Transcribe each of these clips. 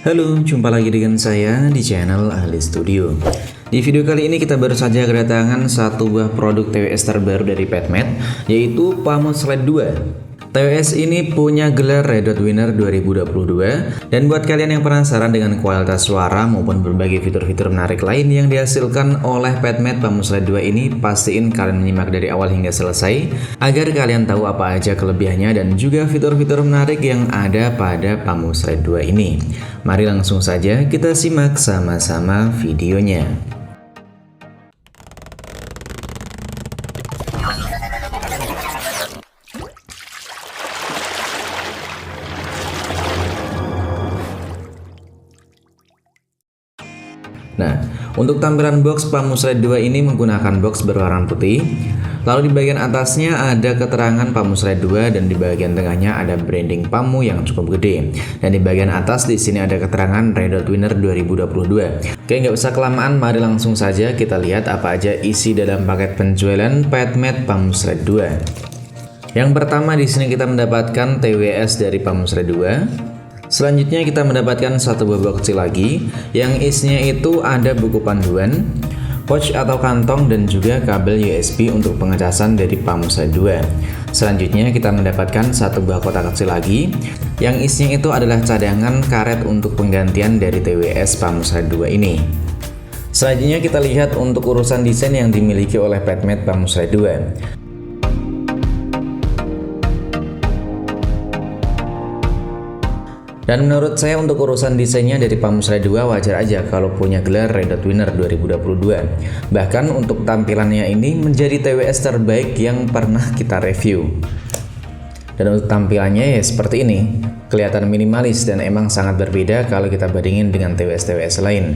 Halo, jumpa lagi dengan saya di channel Ahli Studio. Di video kali ini kita baru saja kedatangan satu buah produk TWS terbaru dari Padmath, yaitu Pamus LED 2. TWS ini punya gelar Red Dot Winner 2022, dan buat kalian yang penasaran dengan kualitas suara maupun berbagai fitur-fitur menarik lain yang dihasilkan oleh Padmath Pamus LED 2 ini, pastiin kalian menyimak dari awal hingga selesai agar kalian tahu apa aja kelebihannya dan juga fitur-fitur menarik yang ada pada Pamus LED 2 ini. Mari langsung saja kita simak sama-sama videonya. Nah, untuk tampilan box Pamus LED 2 ini menggunakan box berwarna putih. Lalu di bagian atasnya ada keterangan Pamus LED 2 dan di bagian tengahnya ada branding Pamu yang cukup gede. Dan di bagian atas di sini ada keterangan Red Dot Winner 2022. Oke, nggak usah kelamaan, mari langsung saja kita lihat apa aja isi dalam paket penjualan Padmath Pamus LED 2. Yang pertama di sini kita mendapatkan TWS dari Pamus LED 2. Selanjutnya kita mendapatkan satu buah box kecil lagi yang isinya itu ada buku panduan, pouch atau kantong, dan juga kabel USB untuk pengecasan dari Pamus LED 2. Selanjutnya kita mendapatkan satu buah kotak kecil lagi yang isinya itu adalah cadangan karet untuk penggantian dari TWS Pamus LED 2 ini. Selanjutnya kita lihat untuk urusan desain yang dimiliki oleh Padmath Pamus LED 2. Dan menurut saya untuk urusan desainnya dari Pamus LED 2 wajar aja kalau punya gelar Red Dot Winner 2022. Bahkan untuk tampilannya ini menjadi TWS terbaik yang pernah kita review. Dan untuk tampilannya ya seperti ini, kelihatan minimalis dan emang sangat berbeda kalau kita bandingin dengan TWS-TWS lain.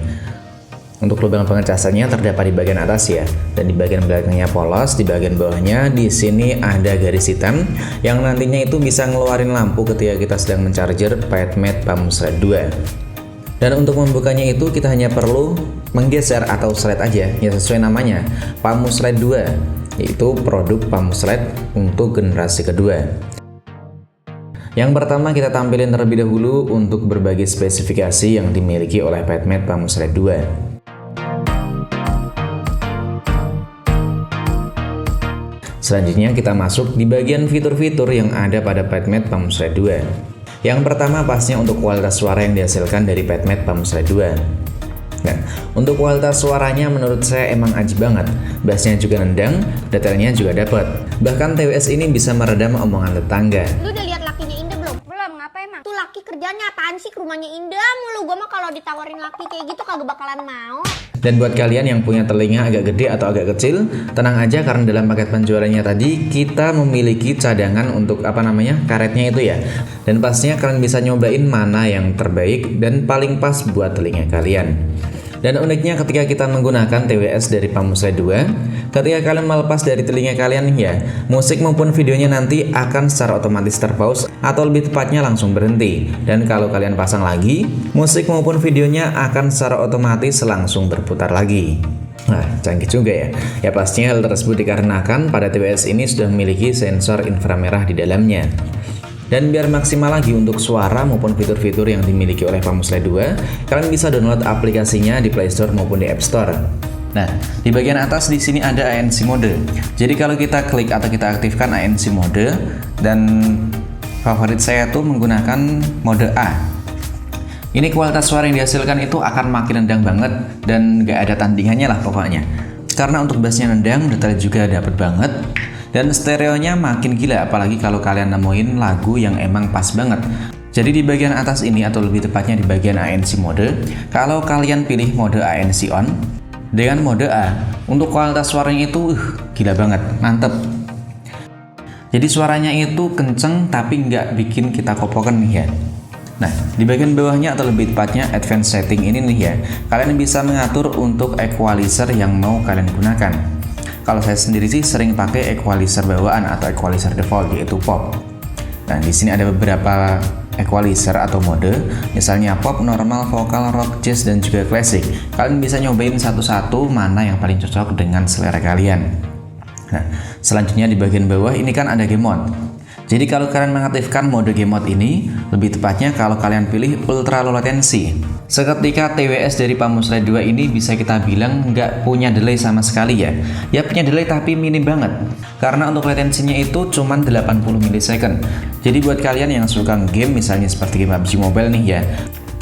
Untuk lubang pengecasannya terdapat di bagian atas ya, dan di bagian belakangnya polos, di bagian bawahnya di sini ada garis hitam yang nantinya itu bisa ngeluarin lampu ketika kita sedang mencarger Padmath Pamus LED 2. Dan untuk membukanya itu kita hanya perlu menggeser atau slide aja, ya sesuai namanya, Pamus LED 2, yaitu produk Pamus LED untuk generasi kedua. Yang pertama kita tampilin terlebih dahulu untuk berbagai spesifikasi yang dimiliki oleh Padmath Pamus LED 2. Selanjutnya kita masuk di bagian fitur-fitur yang ada pada Padmath Pamus LED 2. Yang pertama pastinya untuk kualitas suara yang dihasilkan dari Padmath Pamus LED 2. Nah, untuk kualitas suaranya menurut saya emang ajib banget. Bassnya juga nendang, detailnya juga dapat. Bahkan TWS ini bisa meredam omongan tetangga. Lu udah lihat lakinya Indah belum? Belum, ngapa emang? Tuh laki kerjanya apaan sih ke rumahnya Indah mulu? Gua mah kalau ditawarin laki kayak gitu kagak bakalan mau. Dan buat kalian yang punya telinga agak gede atau agak kecil, tenang aja karena dalam paket penjualannya tadi kita memiliki cadangan untuk karetnya itu ya. Dan pastinya kalian bisa nyobain mana yang terbaik dan paling pas buat telinga kalian. Dan uniknya ketika kita menggunakan TWS dari Pamus LED 2, ketika kalian melepas dari telinga kalian ya, musik maupun videonya nanti akan secara otomatis terpause atau lebih tepatnya langsung berhenti. Dan kalau kalian pasang lagi, musik maupun videonya akan secara otomatis langsung berputar lagi. Nah, canggih juga ya. Ya pastinya hal tersebut dikarenakan pada TWS ini sudah memiliki sensor inframerah di dalamnya. Dan biar maksimal lagi untuk suara maupun fitur-fitur yang dimiliki oleh Pamus LED 2, kalian bisa download aplikasinya di Play Store maupun di App Store. Nah, di bagian atas di sini ada ANC mode. Jadi kalau kita klik atau kita aktifkan ANC mode, dan favorit saya tuh menggunakan mode A. Ini kualitas suara yang dihasilkan itu akan makin nendang banget dan gak ada tandingannya lah pokoknya. Karena untuk bassnya nendang, detail juga dapat banget. Dan stereonya makin gila, apalagi kalau kalian nemuin lagu yang emang pas banget. Jadi di bagian atas ini, atau lebih tepatnya di bagian ANC mode, kalau kalian pilih mode ANC on dengan mode A, untuk kualitas suaranya itu gila banget, mantep. Jadi suaranya itu kenceng tapi nggak bikin kita kopokan nih ya. Nah, di bagian bawahnya atau lebih tepatnya advanced setting ini nih ya, kalian bisa mengatur untuk equalizer yang mau kalian gunakan. Kalau saya sendiri sih sering pakai equalizer bawaan atau equalizer default, yaitu pop. Nah, di sini ada beberapa equalizer atau mode, misalnya pop, normal, vokal, rock, jazz, dan juga klasik. Kalian bisa nyobain satu-satu mana yang paling cocok dengan selera kalian. Nah, selanjutnya di bagian bawah ini kan ada game mode. Jadi kalau kalian mengaktifkan mode game mode ini, lebih tepatnya kalau kalian pilih ultra low latency, seketika TWS dari Pamusraya 2 ini bisa kita bilang nggak punya delay sama sekali ya. Ya punya delay tapi minim banget, karena untuk latensinya itu cuma 80 millisecond. Jadi buat kalian yang suka game misalnya seperti game PUBG Mobile nih ya,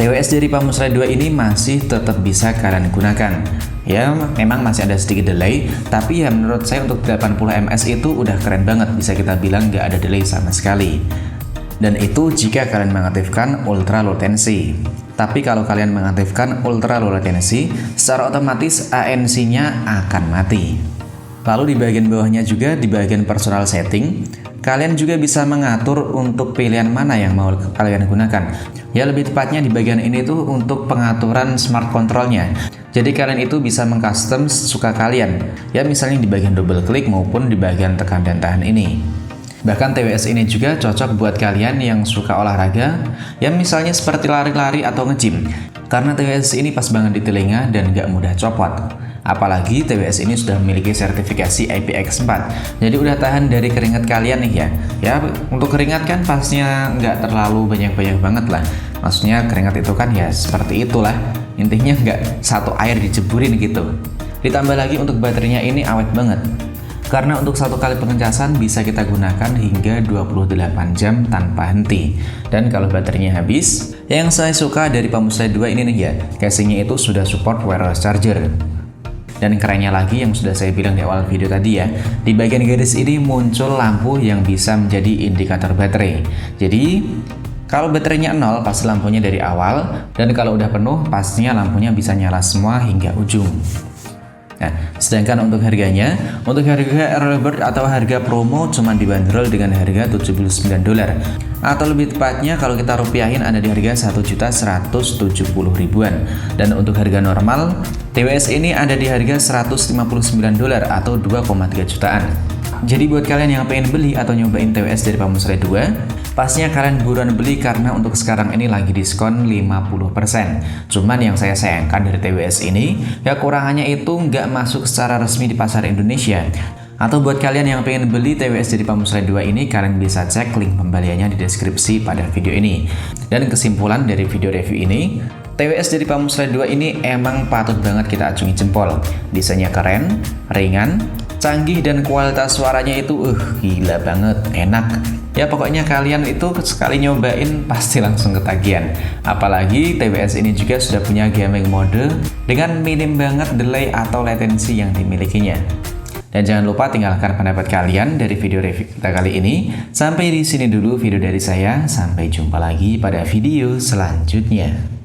TWS dari Pamusraya 2 ini masih tetap bisa kalian gunakan. Ya memang masih ada sedikit delay, tapi ya menurut saya untuk 80 ms itu udah keren banget, bisa kita bilang nggak ada delay sama sekali. Dan itu jika kalian mengaktifkan ultra low latency. Tapi kalau kalian mengaktifkan ultra low latency, secara otomatis ANC-nya akan mati. Lalu di bagian bawahnya juga, di bagian personal setting, kalian juga bisa mengatur untuk pilihan mana yang mau kalian gunakan. Ya lebih tepatnya di bagian ini tuh untuk pengaturan smart controlnya. Jadi kalian itu bisa mengcustom suka kalian. Ya misalnya di bagian double klik maupun di bagian tekan dan tahan ini. Bahkan TWS ini juga cocok buat kalian yang suka olahraga, ya misalnya seperti lari-lari atau nge-gym. Karena TWS ini pas banget di telinga dan gak mudah copot. Apalagi TWS ini sudah memiliki sertifikasi IPX4, jadi udah tahan dari keringat kalian nih ya. Ya untuk keringat kan pastinya nggak terlalu banyak-banyak banget lah. Maksudnya keringat itu kan ya seperti itulah. Intinya nggak satu air diceburin gitu. Ditambah lagi untuk baterainya ini awet banget. Karena untuk satu kali pengecasan bisa kita gunakan hingga 28 jam tanpa henti. Dan kalau baterainya habis, yang saya suka dari Pamusraya 2 ini nih ya, casingnya itu sudah support wireless charger. Dan kerennya lagi yang sudah saya bilang di awal video tadi ya, di bagian garis ini muncul lampu yang bisa menjadi indikator baterai. Jadi kalau baterainya 0 pasti lampunya dari awal, dan kalau udah penuh pastinya lampunya bisa nyala semua hingga ujung. Nah, sedangkan untuk harganya, untuk harga early bird atau harga promo cuma dibanderol dengan harga $79, atau lebih tepatnya kalau kita rupiahin ada di harga 1.170.000-an. Dan untuk harga normal, TWS ini ada di harga $159 atau 2,3 jutaan. Jadi buat kalian yang pengen beli atau nyobain TWS dari Pamusraya 2, pastinya kalian buruan beli karena untuk sekarang ini lagi diskon 50%. Cuman yang saya sayangkan dari TWS ini, ya kurangannya itu nggak masuk secara resmi di pasar Indonesia. Atau buat kalian yang pengen beli TWS dari Pamusraya 2 ini, kalian bisa cek link pembeliannya di deskripsi pada video ini. Dan kesimpulan dari video review ini, TWS dari Pamusraya 2 ini emang patut banget kita acungi jempol. Desainnya keren, ringan, canggih, dan kualitas suaranya itu gila banget, enak. Ya pokoknya kalian itu sekali nyobain pasti langsung ketagihan. Apalagi TWS ini juga sudah punya gaming mode dengan minim banget delay atau latensi yang dimilikinya. Dan jangan lupa tinggalkan pendapat kalian dari video review kita kali ini. Sampai di sini dulu video dari saya. Sampai jumpa lagi pada video selanjutnya.